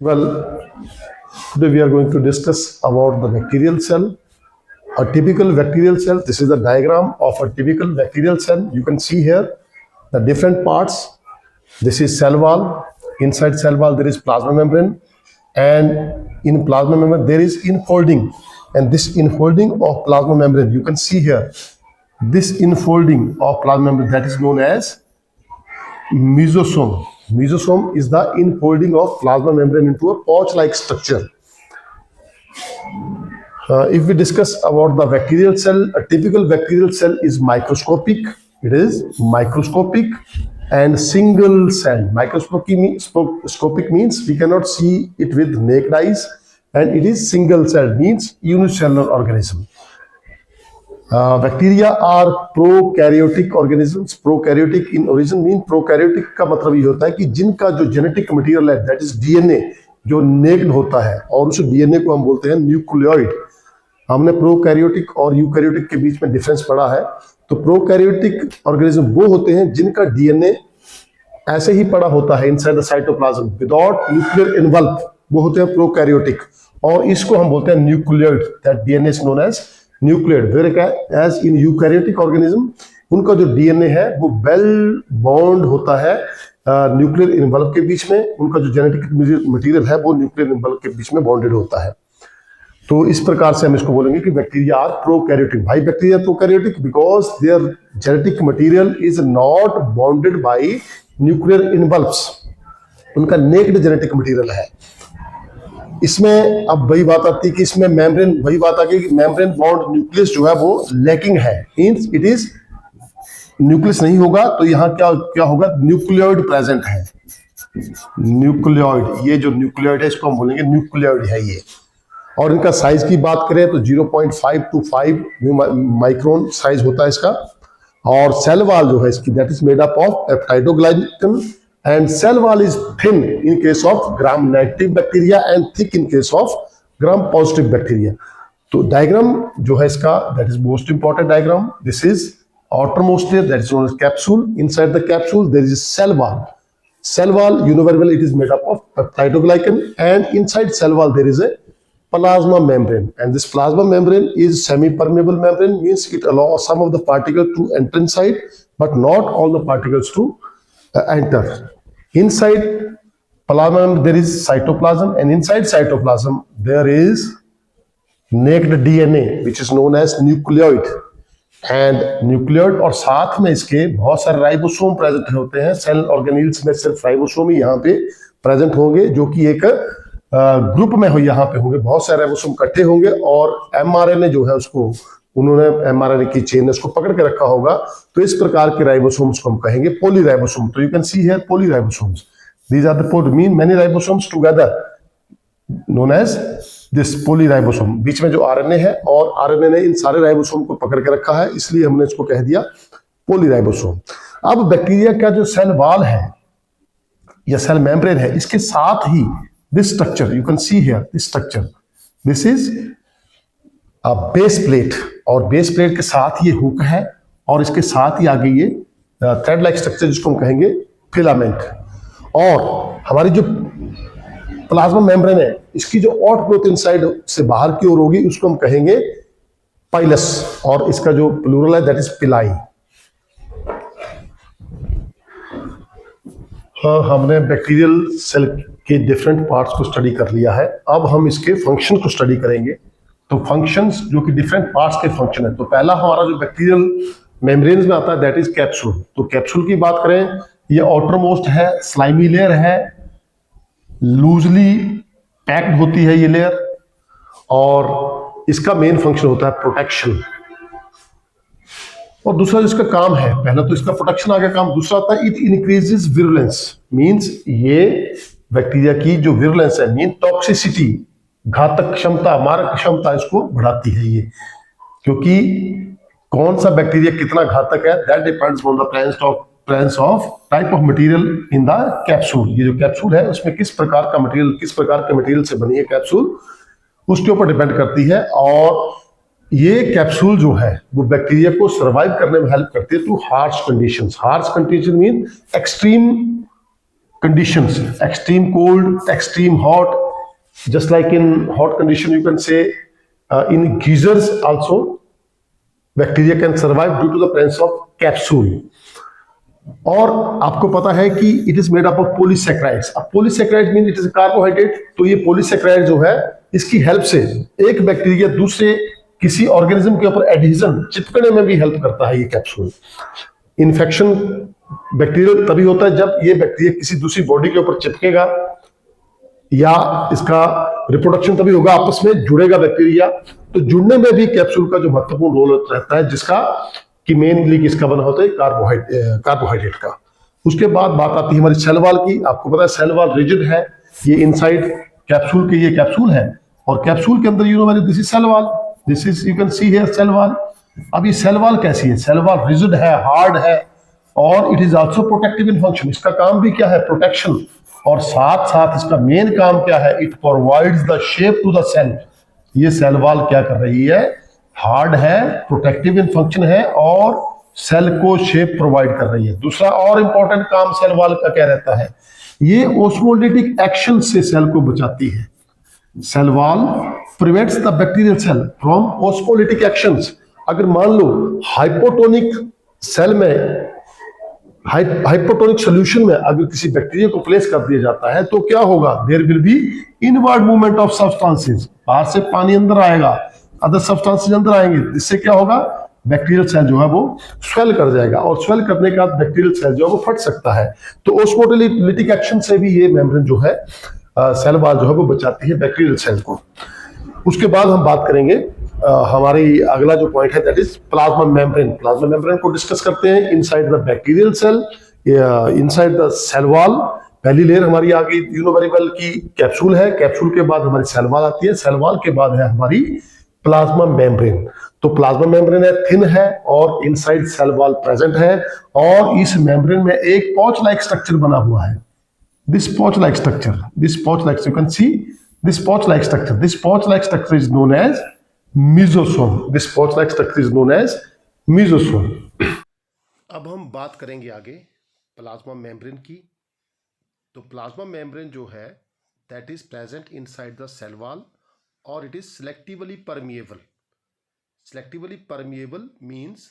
Well, today we are going to discuss about the bacterial cell. A typical bacterial cell, this is the diagram of a typical bacterial cell. You can see here the different parts. This is cell wall. Inside cell wall there is plasma membrane, and in plasma membrane there is infolding. And this infolding of plasma membrane, you can see here, this infolding of plasma membrane, that is known as mesosome. Mesosome is the infolding of plasma membrane into a pouch-like structure. If we discuss about the bacterial cell, a typical bacterial cell is microscopic. It is microscopic and single cell. Microscopic means we cannot see it with naked eyes, and it is single cell, means unicellular organism. Bacteria are prokaryotic organisms. Prokaryotic in origin mean prokaryotic का मतलब ये होता है कि जिनका जो genetic material है, that is DNA, जो नेक्ड होता है, और उस डीएनए को हम बोलते हैं न्यूक्लियोइड. हमने प्रोकैरियोटिक और यूकैरियोटिक के बीच में डिफरेंस पढ़ा है. तो प्रोकैरियोटिक ऑर्गेनिज्म वो होते हैं जिनका डीएनए ऐसे ही पड़ा होता है inside the cytoplasm without nuclear involve, वो होते हैं प्रोकैरियोटिक. और इसको हम बोलते हैं nucleoid. That DNA is known as nucleoid. Where as in eukaryotic organism, उनका जो डीएनए है वो वेल बॉन्ड होता है न्यूक्लियर इन्वॉल्व के बीच में. उनका जो जेनेटिक मटेरियल है वो न्यूक्लियर इन्वॉल्व के बीच में बॉन्डेड होता है. तो इस प्रकार से हम इसको बोलेंगे कि बैक्टीरिया आर प्रोकैरियोटिक. भाई bacteria prokaryotic because there genetic material is not bonded bye nuclear involves. उनका नेक्ड जेनेटिक मटेरियल है. इसमें अब वही बात आती है कि इसमें मेम्ब्रेन, वही बात आती है कि मेम्ब्रेन बॉन्ड न्यूक्लियस जो है वो लैकिंग है. मींस इट इज न्यूक्लियस नहीं होगा तो यहाँ क्या क्या होगा, न्यूक्लियोइड प्रेजेंट है. न्यूक्लियोइड, ये जो न्यूक्लियोइड है इसको हम बोलेंगे न्यूक्लियोइड है ये. और इनका साइज की बात करें तो 0.5 to 5 माइक्रोन साइज होता है इसका. और सेल वॉल जो है इसकी, that is made up of peptidoglycan, and cell wall is thin in case of gram negative bacteria and thick in case of gram positive bacteria. तो डायग्राम जो है इसका, that is most important diagram. This is outermost layer, that is known as capsule. Inside the capsule there is a cell wall. Cell wall, you know very well, it is made up of peptidoglycan, and inside cell wall there is a plasma membrane. And this plasma membrane is semi-permeable membrane, means it allows some of the particles to enter inside, but not all the particles to enter. Inside plasma there is cytoplasm, and inside cytoplasm there is naked DNA which is known as nucleoid. And nucleoid और साथ में इसके बहुत सारे ribosome present होते हैं. Cell organelles में सिर्फ राइबोसोम ही यहाँ पे प्रेजेंट होंगे, जो कि एक ग्रुप में हो, यहाँ पे होंगे बहुत सारे राइबोसोम इकट्ठे होंगे, और एमआरएनए जो है उसको उन्होंने एमआरएनए की चेन उसको पकड़ के रखा होगा. तो इस प्रकार के राइबोसोम्स को हम कहेंगे पॉलीराइबोसोम. तो you can see here polyribosomes. These are the mean many ribosomes together known as this polyribosome. बीच में जो आरएनए है, और आरएनए ने इन सारे राइबोसोम को पकड़ के रखा है, इसलिए हमने इसको कह दिया पॉलीराइबोसोम. अब बैक्टीरिया का जो सेल वॉल है या सेल मेम्ब्रेन है, इसके साथ ही this structure, you can see here this structure, this is a base plate. और बेस प्लेट के साथ ये हुक है, और इसके साथ ही आगे ये थ्रेड लाइक स्ट्रक्चर जिसको हम कहेंगे फिलामेंट. और हमारी जो प्लाज्मा मेम्ब्रेन है, इसकी जो आउटग्रोथ इनसाइड से बाहर की ओर होगी उसको हम कहेंगे पाइलस, और इसका जो प्लूरल है दैट इज पिलाई. हाँ, हमने बैक्टीरियल सेल के डिफरेंट पार्ट्स को स्टडी कर लिया है. अब हम इसके फंक्शन को स्टडी करेंगे. तो फंक्शंस जो कि डिफरेंट पार्ट्स के फंक्शन है, तो पहला हमारा जो बैक्टीरियल मेम्ब्रेन्स में आता है दैट इज कैप्सूल. तो कैप्सूल की बात करें, ये आउटर मोस्ट है, स्लाइमी लेयर है, लूजली पैक्ड होती है ये लेयर, और इसका मेन फंक्शन होता है प्रोटेक्शन. और दूसरा जिसका काम है, पहला तो इसका प्रोटेक्शन आ गया काम, दूसरा आता है इट इंक्रीजेस विरुलेंस. मींस ये बैक्टीरिया की जो विरुलेंस है, मीन टॉक्सिसिटी, घातक क्षमता, मारक क्षमता, इसको बढ़ाती है ये. क्योंकि कौन सा बैक्टीरिया कितना घातक है, that depends on the presence of type of material in the capsule. ये जो कैप्सूल है उसमें किस प्रकार का मटेरियल, किस प्रकार के मटेरियल से बनी है कैप्सूल, उसके ऊपर डिपेंड करती है. और ये कैप्सूल जो है वो बैक्टीरिया को सर्वाइव करने में हेल्प करती है too harsh conditions. Harsh condition mean extreme conditions, extreme cold, extreme hot. Just like in hot condition, you can say in geysers also, bacteria can survive due to the presence of capsule. और आपको पता है कि it is made up of polysaccharides. अब polysaccharide mean it is carbohydrate. तो ये polysaccharide जो है, इसकी हेल्प से एक बैक्टीरिया दूसरे किसी ऑर्गेनिज्म के ऊपर एडहेजन चिपकने में भी हेल्प करता है ये कैप्सूल. इन्फेक्शन बैक्टीरियल तभी होता है जब ये बैक्टीरिया किसी दूसरी बॉडी के ऊपर चिपकेगा, या इसका रिप्रोडक्शन तभी होगा, आपस में जुड़ेगा बैक्टीरिया. तो जुड़ने में भी कैप्सूल का जो महत्वपूर्ण रोल रहता है, जिसका कि मेनली किसका बना होता है, कार्बोहाइड्रेट का. उसके बाद बात आती है हमारी सेल वॉल की. आपको पता है सेल वॉल रिजिड है. ये इनसाइड कैप्सूल के ये कैप्सूल है, और कैप्सूल के अंदर you know this is cell wall. This is you can see here cell wall. अब ये सेल वॉल कैसी है? सेल वॉल रिजिड है, हार्ड है, और it is also protective in function. इसका काम भी क्या है? प्रोटेक्शन. और साथ साथ इसका मेन काम क्या है? It provides the shape to the cell. ये सेल वॉल क्या कर रही है? हार्ड है, प्रोटेक्टिव इन फंक्शन है, और सेल को शेप प्रोवाइड कर रही है. दूसरा और इंपॉर्टेंट काम सेल वॉल का क्या रहता है? ये ऑस्मोलिटिक एक्शन से सेल को बचाती है. Cell wall prevents the bacterial cell from osmolytic actions. अगर मान लो हाइपोटोनिक सेल में, हाइपोटोनिक सॉल्यूशन में अगर किसी बैक्टीरिया को प्लेस कर दिया जाता है, तो क्या होगा? There will be inward movement of substances. बाहर से पानी अंदर आएगा, अदर सब्सटेंसेस अंदर आएंगे. इससे क्या होगा? बैक्टीरियल सेल जो है वो स्वेल कर जाएगा, और स्वेल करने के बाद बैक्टीरियल सेल जो है वो फट सकता है. तो ऑस्मोलिटिक एक्शन से भी ये मेम्ब्रेन जो है, सेल वॉल जो है वो बचाती है बैक्टीरियल सेल को. उसके बाद हम बात करेंगे हमारी अगला जो पॉइंट है, that is plasma membrane. Plasma membrane को डिस्कस करते हैं. Inside the bacterial cell, inside the cell wall, पहली लेयर हमारी आ गई यू नो वेरी वेल की कैप्सूल है. कैप्सूल के बाद हमारी सेल वॉल आती है. सेल वॉल के बाद है हमारी प्लाज्मा मेम्ब्रेन. तो प्लाज्मा मेम्ब्रेन है, थिन है, और इनसाइड सेल वॉल प्रेजेंट है, और इस मेम्ब्रेन में एक पॉच लाइक स्ट्रक्चर बना हुआ है. This pouch like structure, you can see this pouch like structure. This pouch like structure is known as mesosome. This pouch like structure is known as mesosome. अब हम बात करेंगे आगे प्लाज्मा मेम्ब्रेन की. तो प्लाज्मा मेम्ब्रेन जो है, that is present inside the cell wall, और it is selectively permeable. Selectively permeable means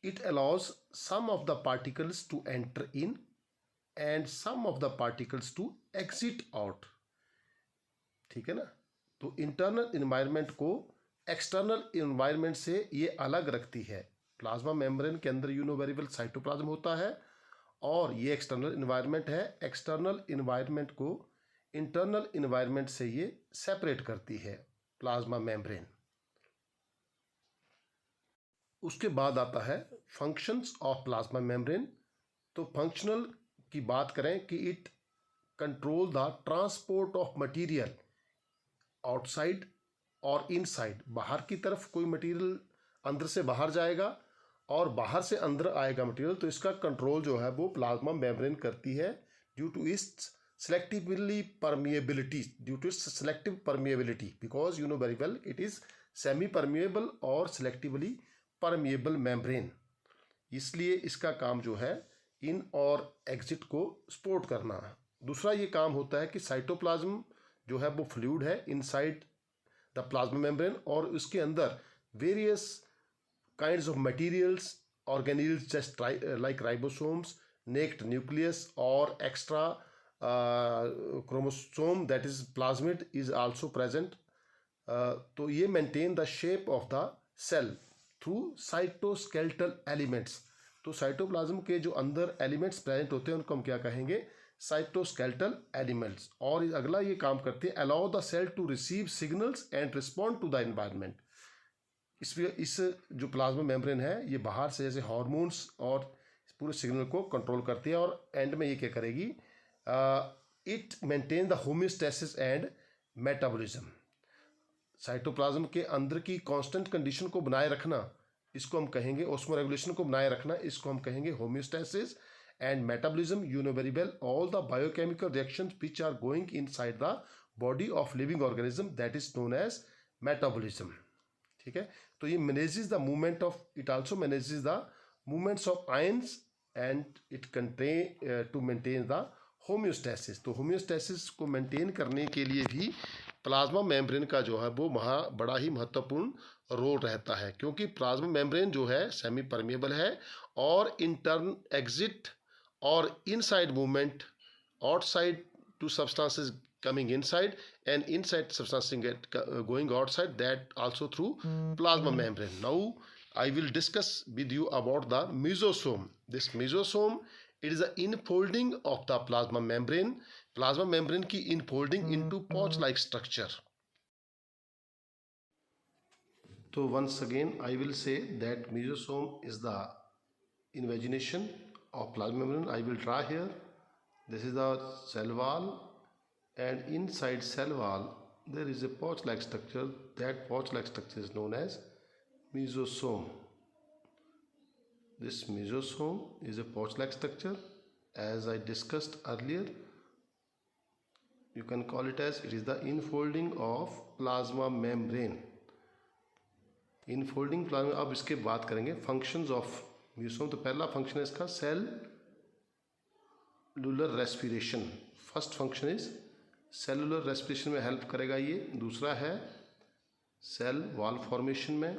it allows some of the particles to enter in and some of the particles to exit out. ठीक है ना? तो internal environment को external environment से ये अलग रखती है. प्लाज्मा मेम्ब्रेन के अंदर you know very well cytoplasm होता है, और ये एक्सटर्नल इन्वायरमेंट है. एक्सटर्नल इन्वायरमेंट को इंटरनल इन्वायरमेंट से ये सेपरेट करती है प्लाज्मा मेम्ब्रेन. उसके बाद आता है फंक्शंस ऑफ प्लाज्मा मेम्ब्रेन. तो फंक्शनल की बात करें कि it control the transport of material outside और इनसाइड. बाहर की तरफ कोई मटेरियल अंदर से बाहर जाएगा, और बाहर से अंदर आएगा मटेरियल. तो इसका कंट्रोल जो है वो प्लाज्मा मेम्ब्रेन करती है, due to its selectively permeability, due to its selective permeability, because you know very well it is semi permeable और selectively permeable membrane. इसलिए इसका काम जो है इन और एग्जिट को सपोर्ट करना है. दूसरा ये काम होता है कि साइटोप्लाज्म जो है वो फ्लूइड है इनसाइड द प्लाज्मा मेम्ब्रेन, और उसके अंदर various kinds of materials, organelles just like ribosomes, naked nucleus, और extra chromosome that is plasmid is also present. तो ये maintain the shape of the cell through cytoskeletal elements. तो cytoplasm के जो अंदर एलिमेंट्स प्रेजेंट होते हैं उनको हम क्या कहेंगे? Cytoskeletal elements. और अगला ये काम करते हैं allow the cell to receive signals and respond to the environment. इस जो प्लाज्मा मेम्ब्रेन है, ये बाहर से जैसे हार्मोन्स और पूरे सिग्नल को कंट्रोल करती है, और एंड में ये क्या करेगी? It maintain the homeostasis and metabolism. Cytoplasm के अंदर की कांस्टेंट कंडीशन को बनाए रखना, इसको हम कहेंगे ऑस्मो रेगुलेशन को बनाए रखना, इसको हम कहेंगे homeostasis. And metabolism, you know very well all the biochemical reactions which are going inside the body of living organism, that is known as metabolism. ठीक है? तो ये manages the movement of, it also manages the movements of ions, and it contain to maintain the homeostasis, तो homeostasis को maintain करने के लिए भी प्लाज्मा मेम्ब्रेन का जो है वो बड़ा ही महत्वपूर्ण रोल रहता है, क्योंकि प्लाज्मा मेम्ब्रेन जो है सेमी परमेबल है और इंटर्न एग्जिट और inside movement outside to substances coming inside and inside substances going outside, that also through plasma membrane. Now I will discuss with you about the mesosome. This mesosome, it is the infolding of the plasma membrane. Plasma membrane की infolding into pouch like structure. So once again I will say that mesosome is the invagination of plasma membrane. I will draw here. This is the cell wall, and inside cell wall there is a pouch-like structure. That pouch-like structure is known as mesosome. This mesosome is a pouch-like structure. As I discussed earlier, you can call it as it is the infolding of plasma membrane. Infolding plasma. अब इसके बात करेंगे functions of mesosome. तो पहला function है इसका cellular respiration. First function is cellular respiration में help करेगा ये. दूसरा है cell wall formation में,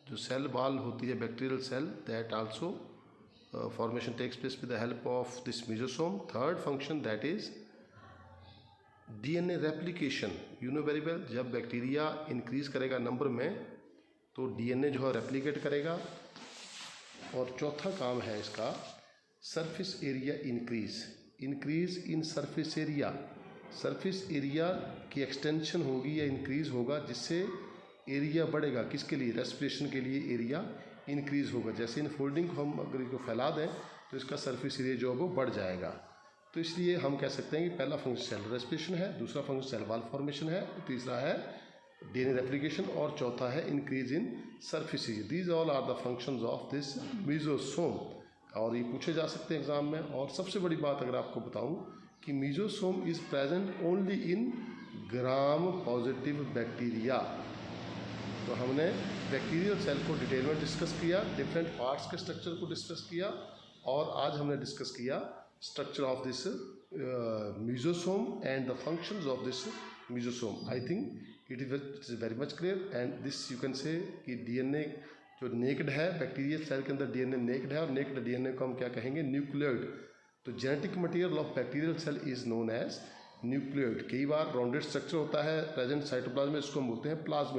जो cell wall होती है bacterial cell, that also formation takes place with the help of this mesosome. Third function, that is DNA replication. You know very well, जब बैक्टीरिया इंक्रीज करेगा नंबर में तो DNA जो है रेप्लिकेट करेगा. और चौथा काम है इसका surface area increase in surface area. Surface area की एक्सटेंशन होगी या इंक्रीज होगा, जिससे एरिया बढ़ेगा. किसके लिए? रेस्पिरेशन के लिए एरिया इंक्रीज होगा. जैसे इनफोल्डिंग को हम अगर इसको फैला दें तो इसका सरफेस एरिया जो है वो बढ़ जाएगा. तो इसलिए हम कह सकते हैं कि पहला फंक्शन सेल रेस्पिरेशन है, दूसरा फंक्शन सेल वॉल फॉर्मेशन है, तीसरा है डीएनए रेप्लिकेशन और चौथा है increase in surface area. These all are the functions of this mesosome. और ये पूछे जा सकते हैं एग्जाम में. और सबसे बड़ी बात अगर आपको बताऊं कि mesosome is present only in gram positive bacteria. तो हमने बैक्टीरियल सेल को डिटेल में डिस्कस किया, डिफरेंट पार्ट्स के स्ट्रक्चर को डिस्कस किया, और आज हमने डिस्कस किया structure of this mesosome and the functions of this mesosome. I think it is very much clear. And this you can say कि डीएनए जो नेक्ड है, बैक्टीरियल सेल के अंदर डीएनए नेक्ड है, और नेक्ड डीएनए को हम क्या कहेंगे? न्यूक्लियोइड. तो genetic material of bacterial cell is known as nucleoid. कई बार राउंडेड स्ट्रक्चर होता है प्रेजेंट साइटोप्लाज्म में, इसको हम बोलते हैं प्लाज्मिड.